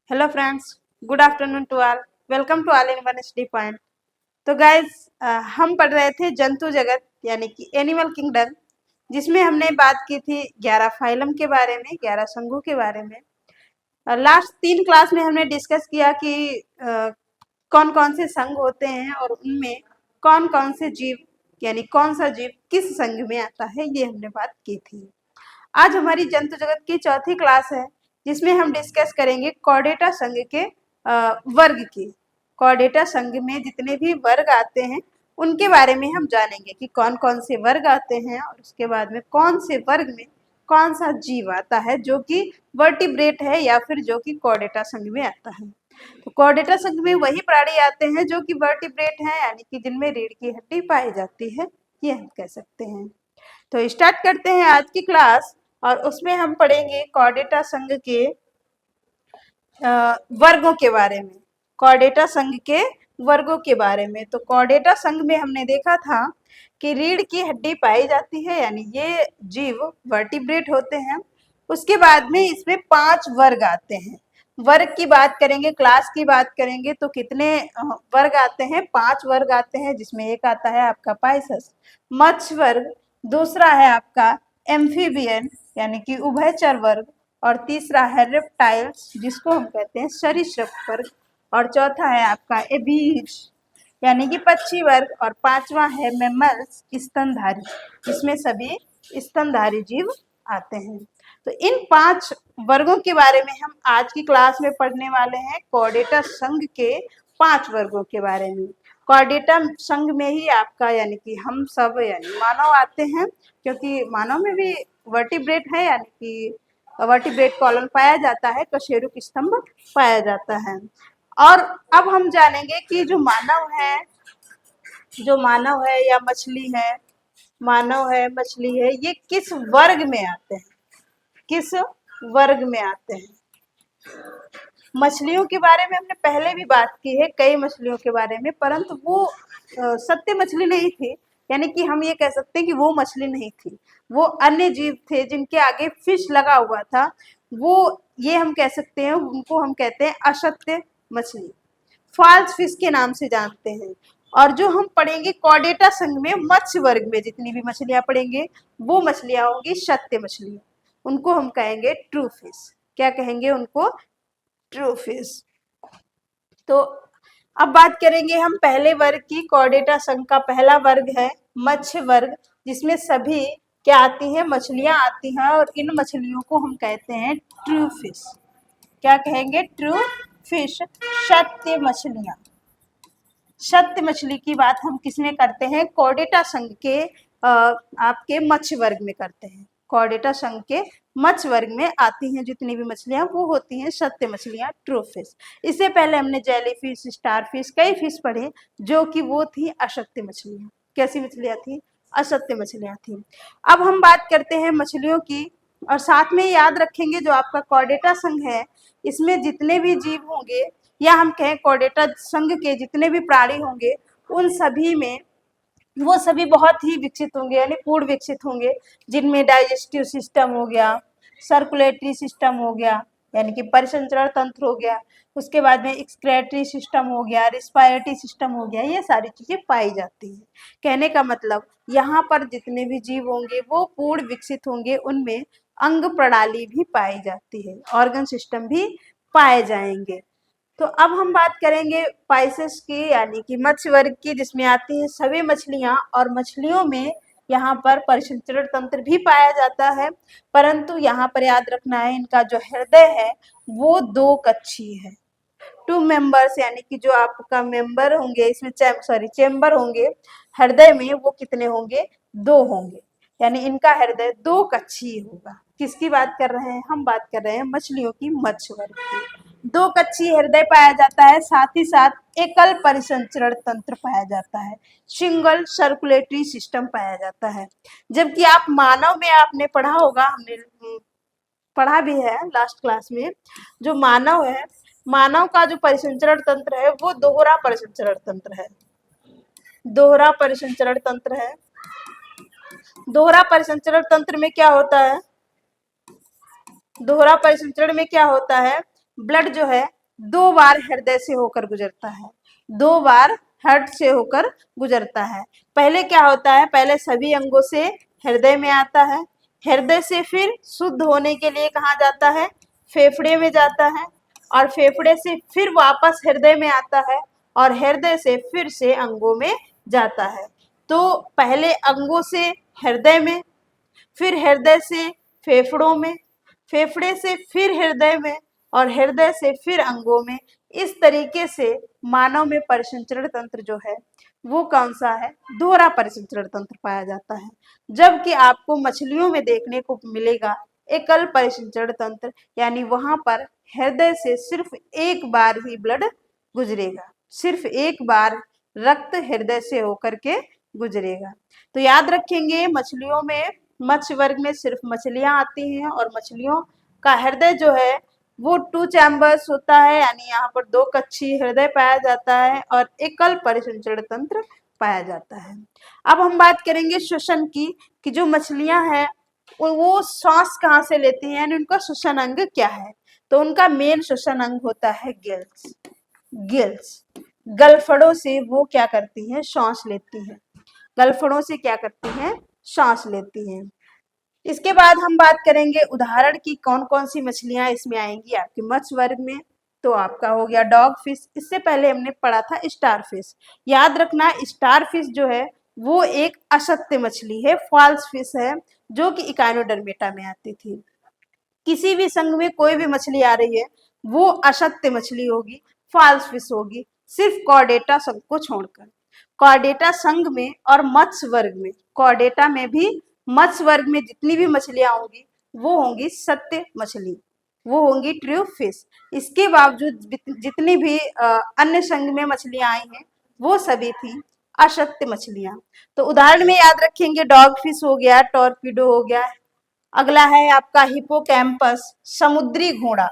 Hello friends, good afternoon to all. Welcome to all in one study point. तो guys, हम पढ़ रहे थे जंतु जगत यानी कि एनिमल किंगडम, जिसमें हमने बात की थी 11 फाइलम के बारे में, 11 संघों के बारे में। लास्ट 3 क्लास में हमने डिस्कस किया कि कौन कौन से संघ होते हैं और उनमें कौन कौन से जीव यानी कौन सा जीव किस संघ में आता है, ये हमने बात की थी। आज हमारी जंतु जगत की चौथी क्लास है, जिसमें हम डिस्कस करेंगे कॉर्डेटा संघ के वर्ग की। कॉर्डेटा संघ में जितने भी वर्ग आते हैं उनके बारे में हम जानेंगे कि कौन कौन से वर्ग आते हैं और उसके बाद में कौन से वर्ग में कौन सा जीव आता है जो कि वर्टिब्रेट है या फिर जो कि कॉर्डेटा संघ में आता है। तो कॉर्डेटा संघ में वही प्राणी आते हैं जो कि वर्टिब्रेट हैं, यानी कि जिनमें रीढ़ की हड्डी पाई जाती है, ये हम कह सकते हैं। तो स्टार्ट करते हैं आज की क्लास, और उसमें हम पढ़ेंगे कॉर्डेटा संघ के वर्गों के बारे में। कॉर्डेटा संघ के वर्गों के बारे में, तो कॉर्डेटा संघ में हमने देखा था कि रीढ़ की हड्डी पाई जाती है, यानी ये जीव वर्टिब्रेट होते हैं। उसके बाद में इसमें 5 वर्ग आते हैं। वर्ग की बात करेंगे, क्लास की बात करेंगे तो कितने वर्ग आते हैं? 5 वर्ग आते हैं, जिसमें एक आता है आपका पाइसस मत्स्य वर्ग, दूसरा है आपका एम्फीबियन यानी कि उभयचर वर्ग, और तीसरा है रेप्टाइल्स जिसको हम कहते हैं सरीसृप वर्ग, और चौथा है आपका एबीज यानी कि पक्षी वर्ग, और पांचवा है मैमल्स स्तनधारी, जिसमें सभी स्तनधारी जीव आते हैं। तो इन 5 वर्गों के बारे में हम आज की क्लास में पढ़ने वाले हैं। कॉर्डेटा संघ के 5 वर्गों के बारे में। कॉर्डेटा संघ में ही आपका यानी कि हम सब यानी मानव आते हैं, क्योंकि मानव में भी वर्टिब्रेट है, यानी कि वर्टिब्रेट कॉलम पाया जाता है, कशेरुक स्तंभ पाया जाता है। और अब हम जानेंगे कि जो मानव है या मछली है, मानव है मछली है, ये किस वर्ग में आते हैं, किस वर्ग में आते हैं। मछलियों के बारे में हमने पहले भी बात की है, कई मछलियों के बारे में, परंतु वो सत्य मछली नहीं थी, यानी कि हम ये कह सकते हैं कि वो मछली नहीं थी, वो अन्य जीव थे जिनके आगे फिश लगा हुआ था। वो ये हम कह सकते हैं, उनको हम कहते हैं असत्य मछली, फॉल्स फिश के नाम से जानते हैं। और जो हम पढ़ेंगे कॉर्डेटा संघ में मत्स्य वर्ग में जितनी भी मछलियां पढ़ेंगे, वो मछलियां होंगी सत्य मछलियां, उनको हम कहेंगे ट्रू फिश। क्या कहेंगे उनको? True fish. तो अब बात करेंगे हम पहले वर्ग की। कॉर्डेटा संघ का पहला वर्ग है मत्स्य वर्ग, जिसमें सभी क्या आती है? मछलियां आती हैं, और इन मछलियों को हम कहते हैं ट्रू फिश। क्या कहेंगे? ट्रू फिश, सत्य मछलियां। सत्य मछली की बात हम किसमें करते हैं? कॉर्डेटा संघ के आपके मत्स्य वर्ग में करते हैं। कॉर्डेटा संघ के मत्स्य वर्ग में आती हैं जितनी भी मछलियां, वो होती हैं सत्य मछलियां, ट्रू फिश। इससे पहले हमने जेली फिश, स्टार फिश, कई फिश पढ़े जो कि वो थी असत्य मछलियां। कैसी मछलियां थी? असत्य मछलियां थी। अब हम बात करते हैं मछलियों की, और साथ में याद रखेंगे जो आपका कॉर्डेटा संघ है, इसमें जितने भी जीव होंगे, या हम कहें कॉर्डेटा संघ के जितने भी प्राणी होंगे, उन सभी में वो सभी बहुत ही विकसित होंगे, यानी पूर्ण विकसित होंगे, जिनमें डाइजेस्टिव सिस्टम हो गया, सर्कुलेटरी सिस्टम हो गया यानी कि परिसंचरण तंत्र हो गया, उसके बाद में एक्सक्रेटरी सिस्टम हो गया, रिस्पायरेटरी सिस्टम हो गया, ये सारी चीजें पाई जाती हैं। कहने का मतलब यहाँ पर जितने भी जीव होंगे वो पूर्ण विकसित होंगे, उनमें अंग प्रणाली भी पाई जाती है, ऑर्गन सिस्टम भी पाए जाएंगे। तो अब हम बात करेंगे पाइसेस की, यानी कि मत्स्य वर्ग की, जिसमें आती हैं सभी मछलियां, और मछलियों में यहाँ पर परिसंचरण तंत्र भी पाया जाता है, परंतु यहाँ पर याद रखना है इनका जो हृदय है वो 2 कक्षीय है। 2 मेंबर्स, यानी कि जो आपका मेंबर होंगे इसमें चेम्बर होंगे हृदय में, वो कितने होंगे? 2 होंगे, यानी इनका हृदय 2 कक्षीय होगा। किसकी बात कर रहे हैं? हम बात कर रहे हैं मछलियों की, मत्स्य वर्ग की। 2 कक्षीय हृदय पाया जाता है, साथ ही साथ एकल परिसंचरण तंत्र पाया जाता है, सिंगल सर्कुलेटरी सिस्टम पाया जाता है। जबकि आप मानव में आपने पढ़ा होगा, हमने पढ़ा भी है लास्ट क्लास में, जो मानव है, मानव का जो परिसंचरण तंत्र है वो दोहरा परिसंचरण तंत्र है। दोहरा परिसंचरण तंत्र है। दोहरा परिसंचरण तंत्र में क्या होता है? दोहरा परिसंचरण में क्या होता है? ब्लड जो है 2 बार हृदय से होकर गुजरता है, 2 बार हार्ट से होकर गुजरता है। पहले क्या होता है, पहले सभी अंगों से हृदय में आता है, हृदय से फिर शुद्ध होने के लिए कहाँ जाता है, फेफड़े में जाता है, और फेफड़े से फिर वापस हृदय में आता है, और हृदय से फिर से अंगों में जाता है। तो पहले अंगों से हृदय में, फिर हृदय से फेफड़ों में, फेफड़े से फिर हृदय में, और हृदय से फिर अंगों में। इस तरीके से मानव में परिसंचरण तंत्र जो है वो कौन सा है, दोहरा परिसंचरण तंत्र पाया जाता है। जबकि आपको मछलियों में देखने को मिलेगा एकल परिसंचरण तंत्र, यानी वहां पर हृदय से सिर्फ एक बार ही ब्लड गुजरेगा, सिर्फ एक बार रक्त हृदय से होकर के गुजरेगा। तो याद रखेंगे मछलियों में, मत्स्य वर्ग में सिर्फ मछलियां आती हैं, और मछलियों का हृदय जो है वो 2 चैम्बर्स होता है, यानी यहाँ पर 2 कक्षीय हृदय पाया जाता है और एकल परिसंचरण तंत्र पाया जाता है। अब हम बात करेंगे श्वसन की, कि जो मछलियां हैं वो श्वास कहाँ से लेती हैं, यानी उनका श्वसन अंग क्या है। तो उनका मेन श्वसन अंग होता है गिल्स। गिल्स, गलफड़ों से वो क्या करती हैं, श्वास लेती हैं। गलफड़ों से क्या करती हैं, श्वास लेती हैं। इसके बाद हम बात करेंगे उदाहरण की कौन कौन सी मछलियां इसमें आएंगी आपके मत्स्य वर्ग में। तो आपका हो गया डॉग फिश, इससे पहले हमने पढ़ा था स्टार फिश। याद रखना स्टार फिश जो है वो एक असत्य मछली है, फॉल्स फिश है, जो कि इकाइनोडर्मेटा में आती थी। किसी भी संघ में कोई भी मछली आ रही है वो असत्य मछली होगी, फॉल्स फिश होगी, सिर्फ कॉर्डेटा संघ को छोड़कर। कॉर्डेटा संघ में और मत्स्य वर्ग में, कॉर्डेटा में भी मत्स्य वर्ग में जितनी भी मछलियां होंगी वो होंगी सत्य मछली, वो होंगी ट्रू फिश। इसके बावजूद जितनी भी अन्य संघ में मछलियां आई हैं वो सभी थी असत्य मछलियां। तो उदाहरण में याद रखेंगे डॉग फिश हो गया, टॉर्पीडो हो गया। अगला है आपका हिपोकैम्पस, समुद्री घोड़ा।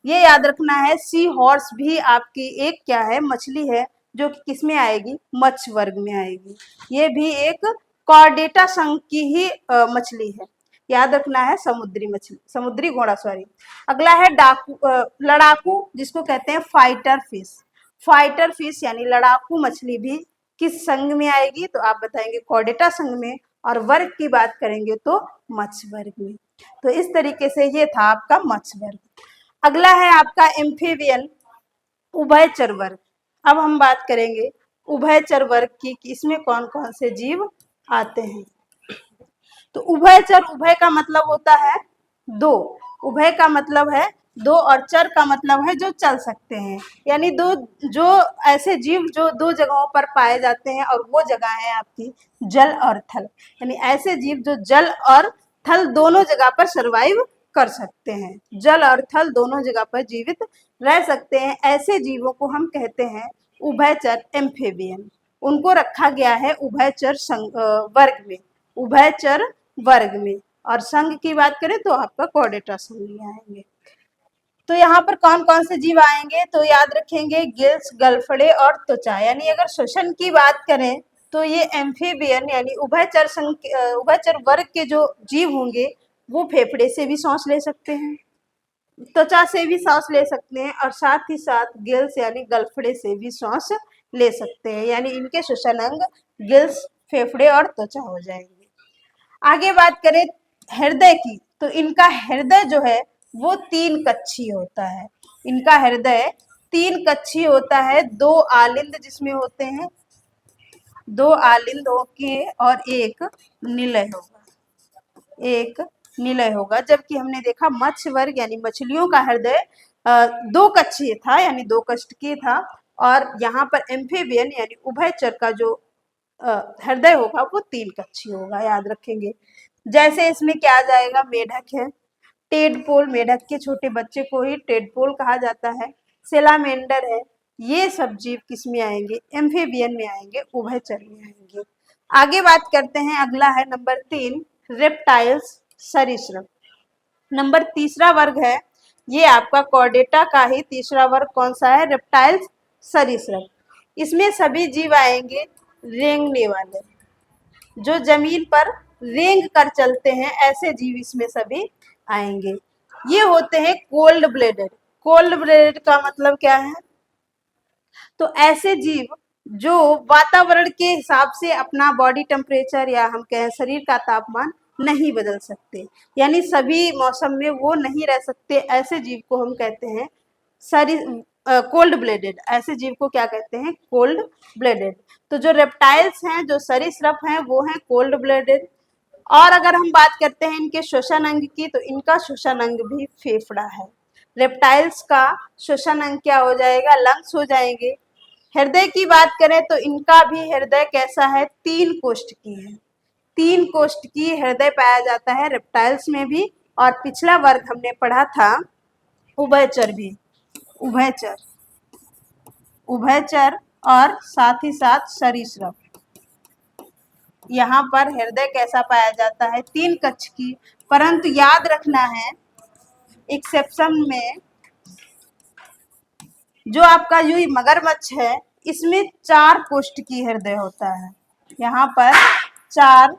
ये याद रखना है, सी हॉर्स भी आपकी एक क्या है, मछली है, जो कि किसमें आएगी, मत्स्य वर्ग में आएगी। ये भी एक कॉर्डेटा संघ की ही मछली है। याद रखना है समुद्री मछली, समुद्री घोड़ा सॉरी। अगला है डाकू, लड़ाकू, जिसको कहते हैं फाइटर फिश। फाइटर फिश यानी लड़ाकू मछली भी किस संघ में आएगी, तो आप बताएंगे कॉर्डेटा संघ में, और वर्ग की बात करेंगे तो मत्स्य वर्ग में। तो इस तरीके से ये था आपका मत्स्य वर्ग। अगला है आपका एम्फीबियन, उभयचर वर्ग। अब हम बात करेंगे उभयचर वर्ग की कि इसमें कौन कौन से जीव आते हैं। तो उभयचर, उभय का मतलब होता है दो, उभय का मतलब है दो, और चर का मतलब है जो चल सकते हैं, यानी दो, जो ऐसे जीव जो 2 जगहों पर पाए जाते हैं, और वो जगह है आपकी जल और थल। यानी ऐसे जीव जो जल और थल दोनों जगह पर सरवाइव कर सकते हैं, जल और थल दोनों जगह पर जीवित रह सकते हैं, ऐसे जीवों को हम कहते हैं उभयचर, एम्फीबियन। उनको रखा गया है उभयचर वर्ग में, उभयचर वर्ग में। और संघ की बात करें तो आपका कॉर्डेटा संघ में आएंगे। तो यहाँ पर कौन कौन से जीव आएंगे, तो याद रखेंगे गिल्स, गलफड़े और त्वचा। यानी अगर श्वसन की बात करें तो ये एम्फीबियन यानी उभयचर संघ, उभयचर वर्ग के जो जीव होंगे वो फेफड़े से भी सांस ले सकते हैं, त्वचा से भी सांस ले सकते हैं, और साथ ही साथ गिल्स यानी गलफड़े से भी सांस ले सकते हैं। यानी इनके श्वसन अंग गिल्स, फेफड़े और त्वचा हो जाएंगे। आगे बात करें हृदय की, तो इनका हृदय जो है वो 3 कक्षीय होता है। इनका हृदय 3 कक्षीय होता है, 2 आलिंद जिसमें होते हैं, 2 आलिंद के और एक निलय होगा, एक निलय होगा। जबकि हमने देखा मत्स्य वर्ग यानी मछलियों का हृदय 2 कक्षीय था, यानी 2 कष्टकीय था, और यहाँ पर एम्फीबियन यानी उभयचर का जो हृदय होगा वो 3 कक्षीय होगा। याद रखेंगे, जैसे इसमें क्या आ जाएगा, मेढक है, टेडपोल, मेढक के छोटे बच्चे को ही टेडपोल कहा जाता है, सेलामेंडर है। ये सब जीव किस में आएंगे, एम्फीबियन में आएंगे, उभयचर में आएंगे। आगे बात करते हैं, अगला है नंबर 3 रेप्टाइल्स, सरीसृप। नंबर तीसरा वर्ग है ये आपका कॉर्डेटा का ही तीसरा वर्ग कौन सा है, रेप्टाइल्स, सरीसृप। इसमें सभी जीव आएंगे रेंगने वाले, जो जमीन पर रेंग कर चलते हैं, ऐसे जीव इसमें सभी आएंगे। ये होते हैं कोल्ड ब्लडेड, कोल्ड ब्लडेड का मतलब क्या है? तो ऐसे जीव जो वातावरण के हिसाब से अपना बॉडी टेम्परेचर या हम कहें शरीर का तापमान नहीं बदल सकते, यानी सभी मौसम में वो नहीं रह सकते, ऐसे जीव को हम कहते हैं कोल्ड ब्लेडेड। ऐसे जीव को क्या कहते हैं? Cold blooded. तो जो रेप्टाइल्स हैं, जो सरीसृप हैं, वो हैं कोल्ड ब्लेडेड। और अगर हम बात करते हैं इनके श्वसन अंग की, तो इनका श्वसन अंग भी फेफड़ा है। रेप्टाइल्स का श्वसन अंग क्या हो जाएगा? लंग्स हो जाएंगे। हृदय की बात करें तो इनका भी हृदय कैसा है? 3 कोष्ठ की है। 3 कोष्ठ की हृदय पाया जाता है रेप्टाइल्स में भी। और पिछला वर्ग हमने पढ़ा था उभयचर भी, उभयचर, उभयचर और साथ ही साथ सरीसृप। यहाँ पर हृदय कैसा पाया जाता है? 3 कक्ष की। परंतु याद रखना है, एक्सेप्शन में जो आपका जो मगरमच्छ है, इसमें 4 कोष्ठ की हृदय होता है। यहाँ पर 4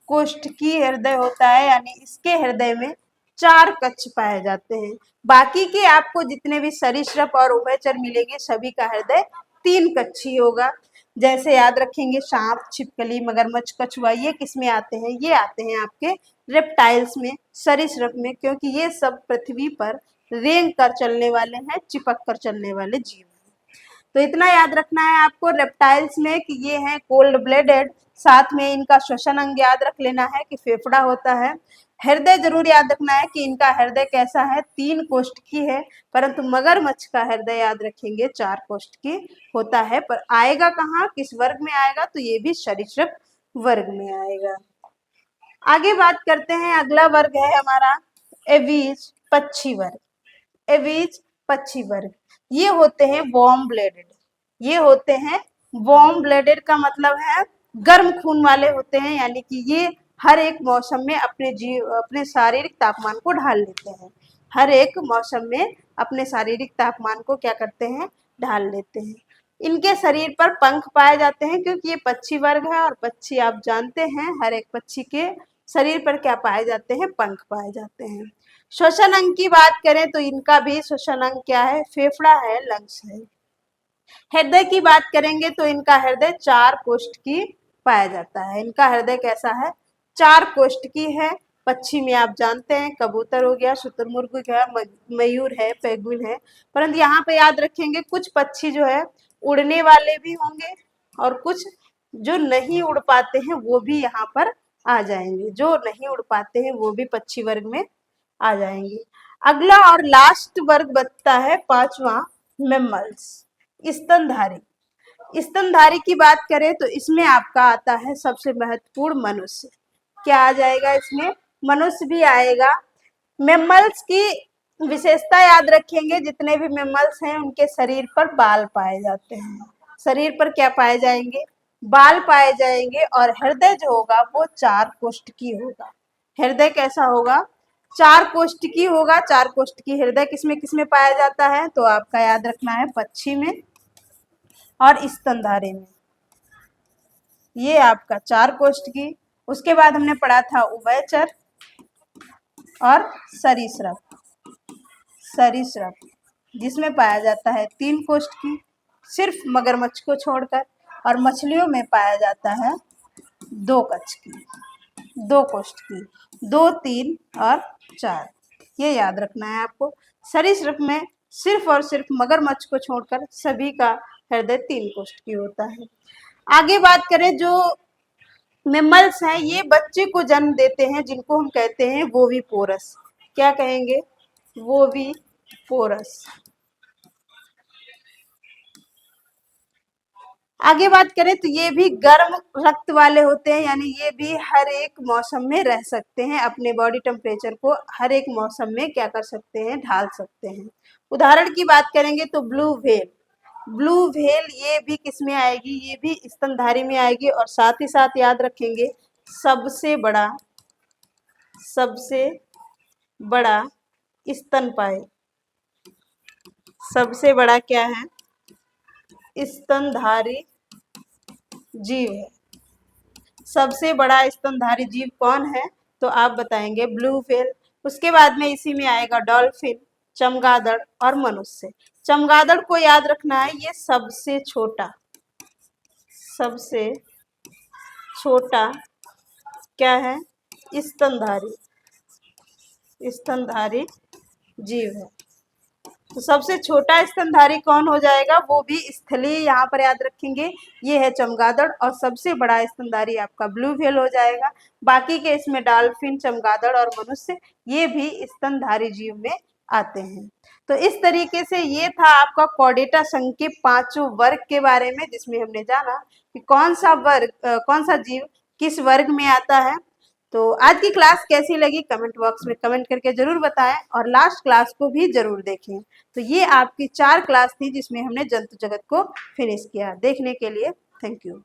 कोष्ठ की हृदय होता है, यानी इसके हृदय में 4 कक्ष पाए जाते हैं। बाकी के आपको जितने भी सरीसृप और उभयचर मिलेंगे, सभी का हृदय 3 कक्षीय होगा। जैसे याद रखेंगे सांप, छिपकली, मगरमच्छ, कछुआ, ये किस में आते हैं? ये आते हैं आपके रेप्टाइल्स में, सरीसृप में, क्योंकि ये सब पृथ्वी पर रेंग कर चलने वाले हैं, चिपक कर चलने वाले जीव हैं। तो इतना याद रखना है आपको रेप्टाइल्स में कि ये हैं कोल्ड ब्लेडेड। साथ में इनका श्वसन अंग याद रख लेना है कि फेफड़ा होता है। हृदय जरूर याद रखना है कि इनका हृदय कैसा है? 3 कोष्ठ की है। परंतु मगरमच्छ का हृदय याद रखेंगे 4 कोष्ठ की होता है। पर आएगा कहाँ, किस वर्ग में आएगा? तो ये भी सरीसृप वर्ग में आएगा। आगे बात करते हैं, अगला वर्ग है हमारा एवीज, पक्षी वर्ग। एवीज, पक्षी वर्ग, ये होते हैं वार्म ब्लडेड। ये होते हैं वार्म ब्लडेड का मतलब है गर्म खून वाले होते हैं, यानी कि ये हर एक मौसम में अपने शारीरिक तापमान को ढाल लेते हैं। हर एक मौसम में अपने शारीरिक तापमान को क्या करते हैं? ढाल लेते हैं। इनके शरीर पर पंख पाए जाते हैं, क्योंकि ये पक्षी वर्ग है और पक्षी आप जानते हैं हर एक पक्षी के शरीर पर क्या पाए जाते हैं? पंख पाए जाते हैं। श्वसन अंग की बात करें तो इनका भी श्वसन अंग क्या है? फेफड़ा है, लंग्स है। हृदय की बात करेंगे तो इनका हृदय 4 कोष्ठ की पाया जाता है। इनका हृदय कैसा है? 4 कोष्ठ की है। पक्षी में आप जानते हैं कबूतर हो गया, शुतुरमुर्ग हो गया, मयूर है, पेंगुइन है। परंतु यहाँ पे याद रखेंगे कुछ पक्षी जो है उड़ने वाले भी होंगे और कुछ जो नहीं उड़ पाते हैं वो भी यहाँ पर आ जाएंगे। जो नहीं उड़ पाते हैं वो भी पक्षी वर्ग में आ जाएंगे। अगला और लास्ट वर्ग बचता है 5वां, मैमल्स, स्तनधारी। स्तनधारी की बात करें तो इसमें आपका आता है सबसे महत्वपूर्ण मनुष्य। क्या आ जाएगा इसमें? मनुष्य भी आएगा। मैमल्स की विशेषता याद रखेंगे, जितने भी मैमल्स हैं उनके शरीर पर बाल पाए जाते हैं। शरीर पर क्या पाए जाएंगे? बाल पाए जाएंगे। और हृदय जो होगा वो 4 कोष्ठ की होगा। हृदय कैसा होगा? 4 कोष्ठ की होगा। 4 कोष्ठ की हृदय किसमें पाया जाता है? तो आपका याद रखना है पक्षी में और स्तनधारी में। ये आपका 4 कोष्ठ की। उसके बाद हमने पढ़ा था उभयचर और सरीसृप। सरीसृप जिसमें पाया जाता है 3 कोष्ठ की, सिर्फ मगरमच्छ को छोड़कर। और मछलियों में पाया जाता है 2 कक्ष की, 2 कोष्ठ की, 2, 3 और 4। ये याद रखना है आपको। सरीसृप में सिर्फ और सिर्फ मगरमच्छ को छोड़कर सभी का हृदय 3 कोष्ठ की होता है। आगे बात करें, जो मैमल्स हैं ये बच्चे को जन्म देते हैं, जिनको हम कहते हैं वोविपोरस। क्या कहेंगे? वोविपोरस। आगे बात करें तो ये भी गर्म रक्त वाले होते हैं, यानी ये भी हर एक मौसम में रह सकते हैं। अपने बॉडी टेम्परेचर को हर एक मौसम में क्या कर सकते हैं? ढाल सकते हैं। उदाहरण की बात करेंगे तो ब्लू व्हेल। ब्लू व्हेल ये भी किस में आएगी? ये भी स्तनधारी में आएगी। और साथ ही साथ याद रखेंगे सबसे बड़ा स्तनपायी, सबसे बड़ा क्या है? स्तनधारी जीव है। सबसे बड़ा स्तनधारी जीव कौन है? तो आप बताएंगे ब्लू व्हेल। उसके बाद में इसी में आएगा डॉल्फिन। चमगादड़ और मनुष्य। चमगादड़ को याद रखना है, ये सबसे छोटा क्या है, स्तनधारी जीव है। तो सबसे छोटा स्तनधारी कौन हो जाएगा, वो भी स्थलीय यहाँ पर याद रखेंगे, ये है चमगादड़। और सबसे बड़ा स्तनधारी आपका ब्लू व्हेल हो जाएगा। बाकी के इसमें डॉल्फिन, चमगादड़ और मनुष्य ये भी स्तनधारी जीव में आते हैं। तो इस तरीके से ये था आपका कॉर्डेटा संघ के 5 वर्ग के बारे में, जिसमें हमने जाना कि कौन सा जीव किस वर्ग में आता है। तो आज की क्लास कैसी लगी कमेंट बॉक्स में कमेंट करके जरूर बताएं, और लास्ट क्लास को भी जरूर देखें। तो ये आपकी 4 क्लास थी जिसमें हमने जंतु जगत को फिनिश किया। देखने के लिए थैंक यू।